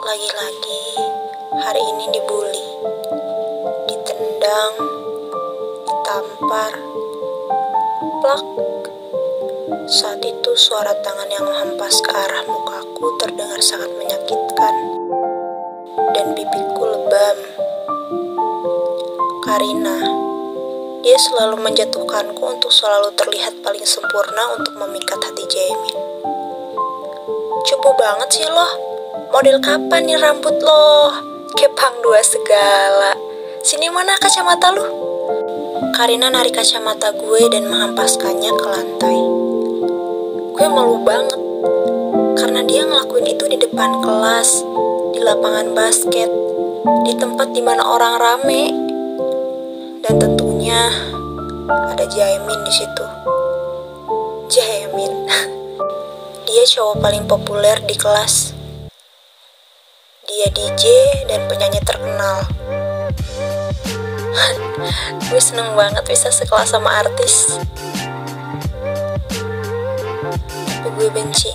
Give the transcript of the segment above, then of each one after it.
Lagi-lagi hari ini dibully, ditendang, ditampar, plak. Saat itu suara tangan yang menghempas ke arah mukaku terdengar sangat menyakitkan dan pipiku lebam. Karina, dia selalu menjatuhkanku untuk selalu terlihat paling sempurna untuk memikat hati Jaemin. Cupu banget sih lo, model kapan nih rambut lo? Kepang dua segala. Sini mana kacamata lu? Karina narik kacamata gue dan menghempaskannya ke lantai. Gue malu banget, karena dia ngelakuin itu di depan kelas, di lapangan basket, di tempat dimana orang rame. Dan tentunya ada Jaemin di situ. Jaemin, dia cowok paling populer di kelas. Dia DJ dan penyanyi terkenal. Gue seneng banget bisa sekelas sama artis. Tapi gue benci.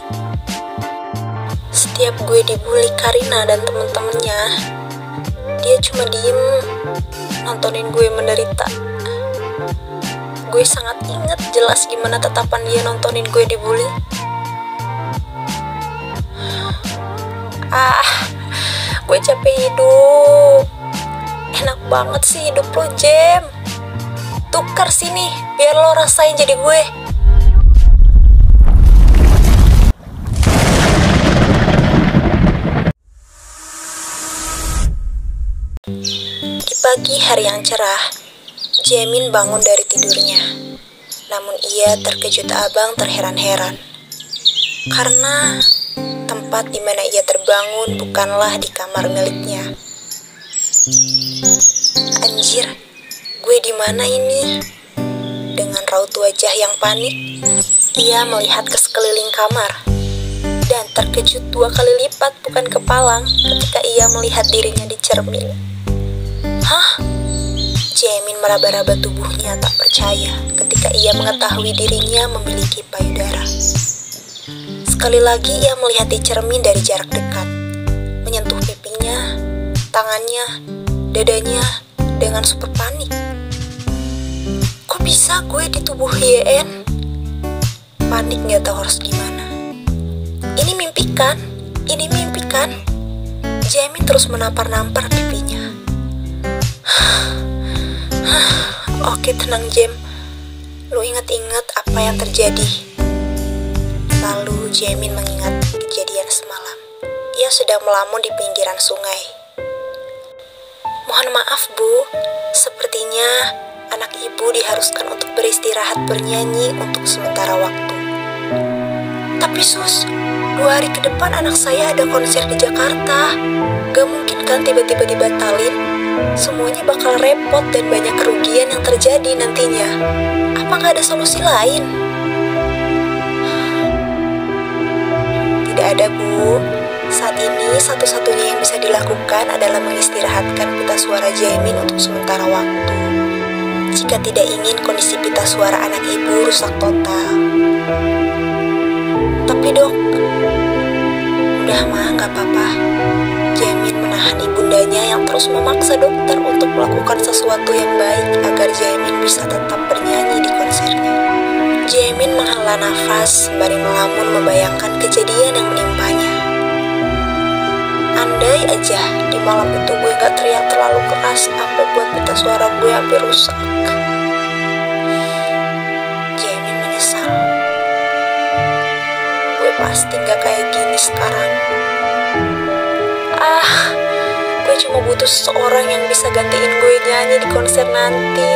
Setiap gue dibully Karina dan temen-temennya, dia cuma diem nontonin gue menderita. Gue sangat ingat jelas gimana tatapan dia nontonin gue dibully. Gue capek hidup. Enak banget sih hidup lo, Jem. Tukar sini, biar lo rasain jadi gue. Di pagi hari yang cerah, Jaemin bangun dari tidurnya. Namun ia terkejut abang terheran-heran. Karena tempat di mana ia terbangun bukanlah di kamar miliknya. Anjir, gue di mana ini? Dengan raut wajah yang panik, ia melihat ke sekeliling kamar dan terkejut 2 kali lipat bukan kepalang ketika ia melihat dirinya di cermin. Hah? Jaemin meraba-raba tubuhnya tak percaya ketika ia mengetahui dirinya memiliki payudara. Sekali lagi ia melihat di cermin dari jarak dekat, menyentuh pipinya, tangannya, dadanya dengan super panik. Kok bisa gue di tubuh YN? Panik gak tahu harus gimana. Ini mimpi kan? Ini mimpi kan? Jaemin terus menampar-nampar pipinya. Oke, tenang Jem. Lu ingat-ingat apa yang terjadi. Lalu Jaemin mengingat kejadian semalam. Ia sedang melamun di pinggiran sungai. Mohon maaf Bu, sepertinya anak ibu diharuskan untuk beristirahat bernyanyi untuk sementara waktu. Tapi Sus, 2 hari ke depan anak saya ada konser di Jakarta. Gak mungkin kan tiba-tiba dibatalin? Semuanya bakal repot dan banyak kerugian yang terjadi nantinya. Apa gak ada solusi lain? Tidak ada Bu. Saat ini satu-satunya yang bisa dilakukan adalah mengistirahatkan pita suara Jaemin untuk sementara waktu. Jika tidak ingin kondisi pita suara anak ibu rusak total. Tapi dok, udah mah gak apa-apa. Jaemin menahan ibundanya yang terus memaksa dokter untuk melakukan sesuatu yang baik agar Jaemin bisa tetap bernyanyi di konsernya. Jaemin menghela nafas sembari melamun membayangkan kejadian yang menimpanya. Andai aja di malam itu gue gak teriak terlalu keras sampai buat pita suara gue hampir rusak. Jaemin menyesal. Gue pasti gak kayak gini sekarang. Gue cuma butuh seseorang yang bisa gantiin gue nyanyi di konser nanti.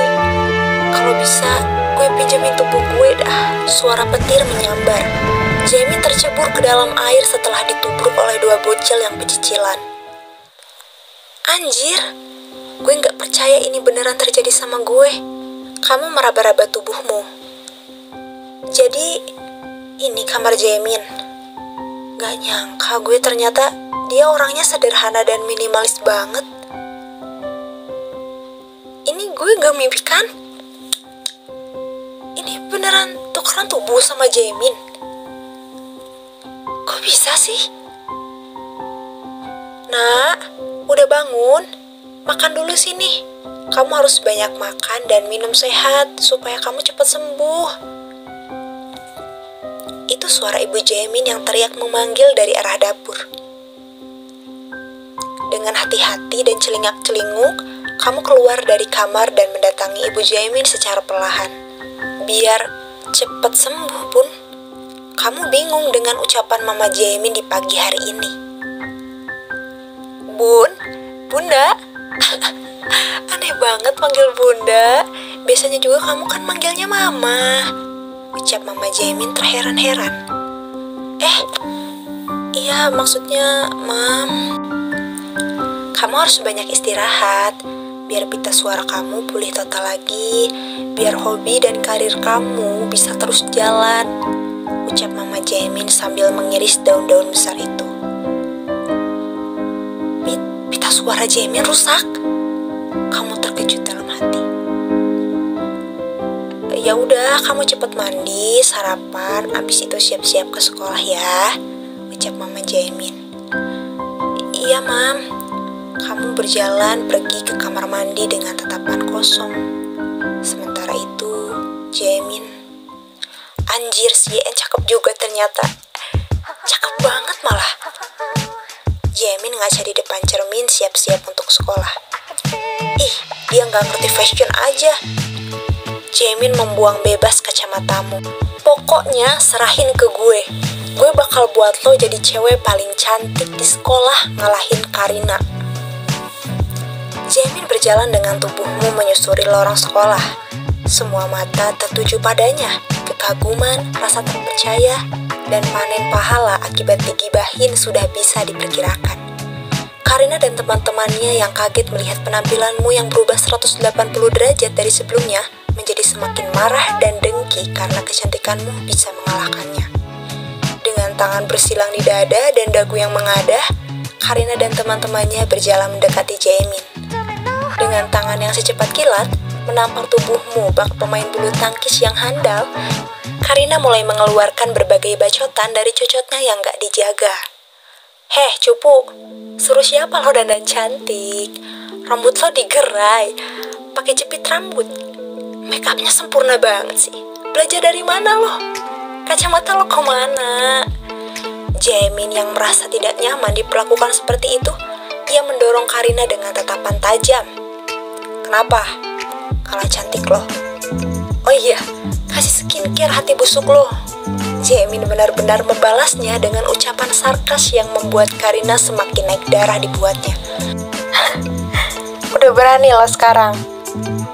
Kalau bisa, gue pinjemin tubuh gue dah. Suara petir menyambar. Jaemin tercebur ke dalam air setelah ditubruk oleh 2 bocil yang pecicilan. Anjir, gue gak percaya ini beneran terjadi sama gue. Kamu meraba-raba tubuhmu. Jadi, ini kamar Jaemin. Gak nyangka gue ternyata dia orangnya sederhana dan minimalis banget. Ini gue gak mimpi kan? Ini beneran tukeran tubuh sama Jaemin. Kok bisa sih? Nak, udah bangun? Makan dulu sini. Kamu harus banyak makan dan minum sehat supaya kamu cepat sembuh. Itu suara Ibu Jaemin yang teriak memanggil dari arah dapur. Dengan hati-hati dan celingak-celinguk, kamu keluar dari kamar dan mendatangi Ibu Jaemin secara perlahan. Biar cepat sembuh, Bun. Kamu bingung dengan ucapan Mama Jaemin di pagi hari ini. Bun, Bunda. Aneh banget panggil Bunda. Biasanya juga kamu kan manggilnya Mama, ucap Mama Jaemin terheran-heran. Iya maksudnya Mam. Kamu harus banyak istirahat, biar pita suara kamu pulih total lagi, biar hobi dan karir kamu bisa terus jalan, ucap Mama Jaemin sambil mengiris daun-daun besar itu. Pita suara Jaemin rusak. Kamu terkejut dalam hati. Ya udah, kamu cepet mandi, sarapan, abis itu siap-siap ke sekolah ya, ucap Mama Jaemin. Iya Mam. Kamu berjalan pergi ke kamar mandi dengan tatapan kosong. Sementara itu, Jaemin. Anjir, si Yen cakep juga ternyata. Cakep banget malah. Jaemin ngaca di depan cermin siap-siap untuk sekolah. Dia gak ngerti fashion aja. Jaemin membuang bebas kacamatamu. Pokoknya serahin ke gue. Gue bakal buat lo jadi cewek paling cantik di sekolah ngalahin Karina. Jaemin berjalan dengan tubuhmu menyusuri lorong sekolah. Semua mata tertuju padanya. Kekaguman, rasa terpercaya, dan panen pahala akibat digibahin sudah bisa diperkirakan. Karina dan teman-temannya yang kaget melihat penampilanmu yang berubah 180 derajat dari sebelumnya menjadi semakin marah dan dengki karena kecantikanmu bisa mengalahkannya. Dengan tangan bersilang di dada dan dagu yang mengadah, Karina dan teman-temannya berjalan mendekati Jaemin. Dengan tangan yang secepat kilat, menampar tubuhmu bak pemain bulu tangkis yang handal, Karina mulai mengeluarkan berbagai bacotan dari cocotnya yang gak dijaga. Heh, cupu, suruh siapa lo dandan cantik? Rambut lo digerai, pakai jepit rambut. Make upnya sempurna banget sih. Belajar dari mana lo? Kacamata lo kemana? Jaemin yang merasa tidak nyaman diperlakukan seperti itu, ia mendorong Karina dengan tatapan tajam. Kenapa? Kalah cantik lo. Oh iya, kasih skincare hati busuk lo. Jaemin benar-benar membalasnya dengan ucapan sarkas yang membuat Karina semakin naik darah di buatnya. Udah berani lo sekarang.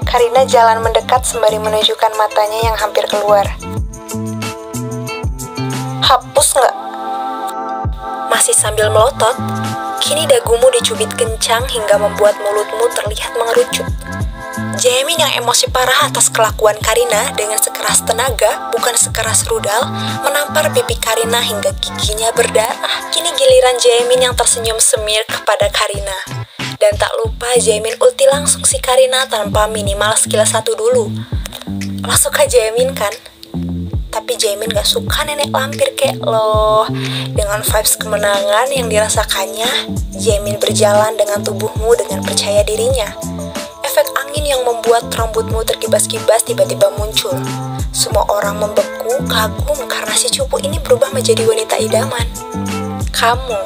Karina jalan mendekat sembari menunjukkan matanya yang hampir keluar. Hapus nggak? Masih sambil melotot, kini dagumu dicubit kencang hingga membuat mulutmu terlihat mengerucut. Jaemin yang emosi parah atas kelakuan Karina dengan sekeras tenaga, bukan sekeras rudal, menampar pipi Karina hingga giginya berdarah. Kini giliran Jaemin yang tersenyum semir kepada Karina. Dan tak lupa Jaemin ulti langsung si Karina tanpa minimal skill 1 dulu. Lo suka Jaemin kan? Tapi Jaemin gak suka nenek lampir kayak lo. Dengan vibes kemenangan yang dirasakannya, Jaemin berjalan dengan tubuhmu dengan percaya dirinya. Efek angin yang membuat rambutmu terkibas-kibas tiba-tiba muncul. Semua orang membeku, kagum karena si cupu ini berubah menjadi wanita idaman. Kamu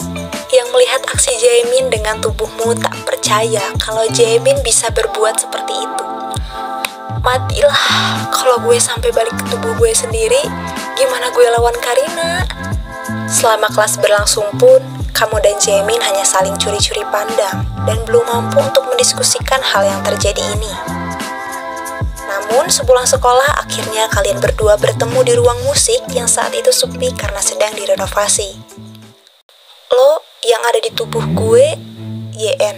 yang melihat aksi Jaemin dengan tubuhmu tak percaya kalau Jaemin bisa berbuat seperti itu. Matilah, kalau gue sampai balik ke tubuh gue sendiri, gimana gue lawan Karina? Selama kelas berlangsung pun, kamu dan Jaemin hanya saling curi-curi pandang dan belum mampu untuk mendiskusikan hal yang terjadi ini. Namun sepulang sekolah, akhirnya kalian berdua bertemu di ruang musik yang saat itu sepi karena sedang direnovasi. Lo yang ada di tubuh gue, YN.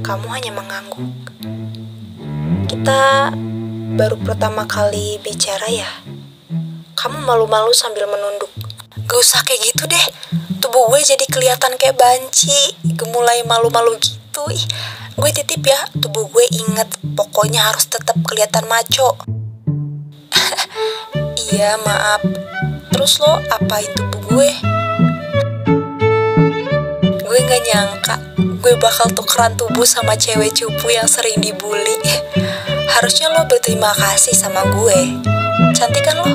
Kamu hanya mengangguk. Kita baru pertama kali bicara ya. Kamu malu-malu sambil menunduk. Gak usah kayak gitu deh. Tubuh gue jadi kelihatan kayak banci. Gemulai malu-malu gitu. Gue titip ya, tubuh gue inget. Pokoknya harus tetap kelihatan maco. Iya, maaf. Terus lo apain tubuh gue? nyangka gue bakal tukeran tubuh sama cewek cupu yang sering dibully. Harusnya lo berterima kasih sama gue. Cantik kan lo?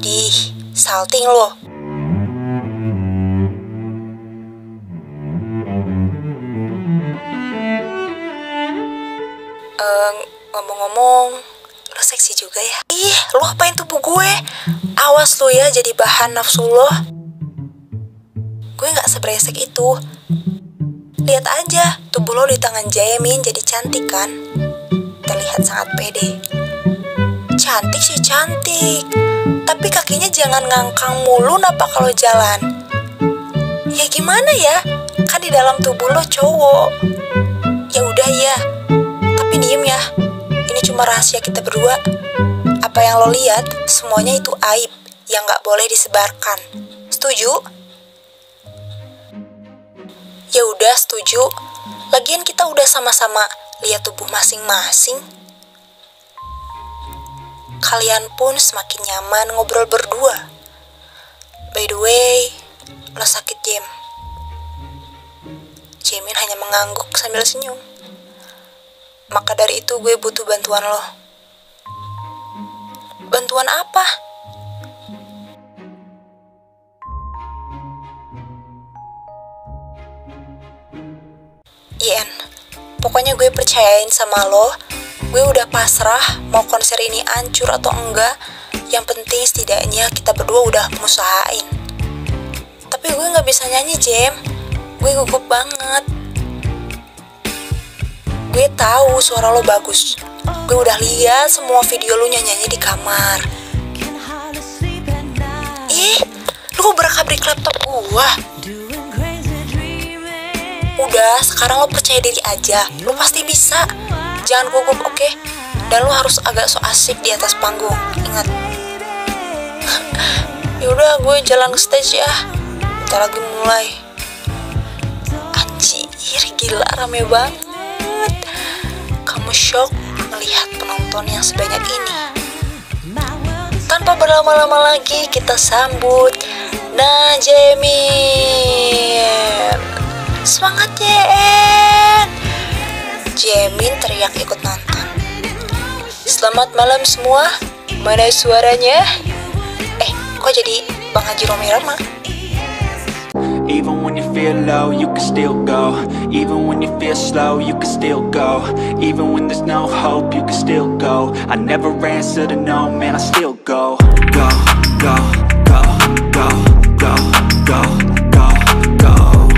Dih, salting lo. Ngomong-ngomong, lo seksi juga ya. Ih, lo apain tubuh gue? Awas lo ya jadi bahan nafsu lo. Gue gak sebresek itu. Lihat aja, tubuh lo di tangan Jaemin jadi cantik kan? Terlihat sangat pede. Cantik sih cantik, tapi kakinya jangan ngangkang mulu napa kalau jalan. Ya gimana ya? Kan di dalam tubuh lo cowok. Ya udah ya, tapi diem ya. Ini cuma rahasia kita berdua. Apa yang lo lihat, semuanya itu aib yang gak boleh disebarkan. Setuju? Ya udah, setuju. Lagian kita udah sama-sama lihat tubuh masing-masing. Kalian pun semakin nyaman ngobrol berdua. By the way, lo sakit, Jem. Jaemin hanya mengangguk sambil senyum. Maka dari itu gue butuh bantuan lo. Bantuan apa? Ien, pokoknya gue percayain sama lo. Gue udah pasrah mau konser ini hancur atau enggak. Yang penting setidaknya kita berdua udah ngusahain. Tapi gue gak bisa nyanyi, Jem. Gue gugup banget. Gue tahu suara lo bagus. Gue udah lihat semua video lo nyanyi di kamar. Ih, lo berakabrik laptop gua. Udah, sekarang lo percaya diri aja. Lo pasti bisa. Jangan gugup, oke? Dan lo harus agak so asik di atas panggung. Ingat. Yaudah, gue jalan ke stage ya. Bentar lagi mulai. Anjir, gila rame banget. Kamu shock melihat penonton yang sebanyak ini. Tanpa berlama-lama lagi, kita sambut Jaemin. Semangat Jen! Jaemin teriak ikut nonton. Selamat malam semua. Mana suaranya? Kok jadi Bang Haji Romi Rama? Even when you feel low, you can still go. Even when you feel slow, you can still go. Even when there's no hope, you can still go. I never answer to no, man, I still go. Go, go, go, go, go, go, go, go,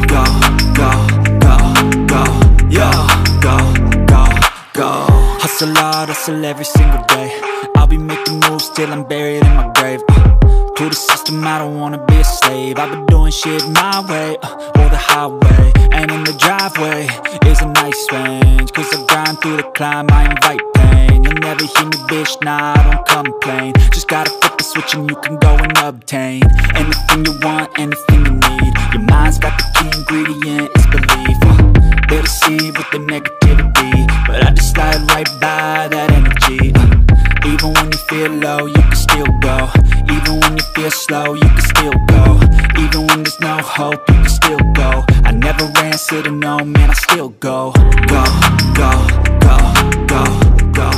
go, go, go, go, yo, go, go, go. Hustle hard, hustle every single day. I'll be making moves till I'm buried in my grave. To the system, I don't wanna be a slave. I've been doing shit my way, or the highway. And in the driveway is a nice range. Cause I grind through the climb, I invite pain. You'll never hear me, bitch, nah, I don't complain. Just gotta flip the switch and you can go and obtain anything you want, anything you need. Your mind's got the key ingredient, it's belief. They deceive with the negativity, but I just slide right by that energy. Even when you feel low, you can still go. Even when you feel slow, you can still go. Even when there's no hope, you can still go. I never answer to no, man, I still go. Go, go, go, go, go.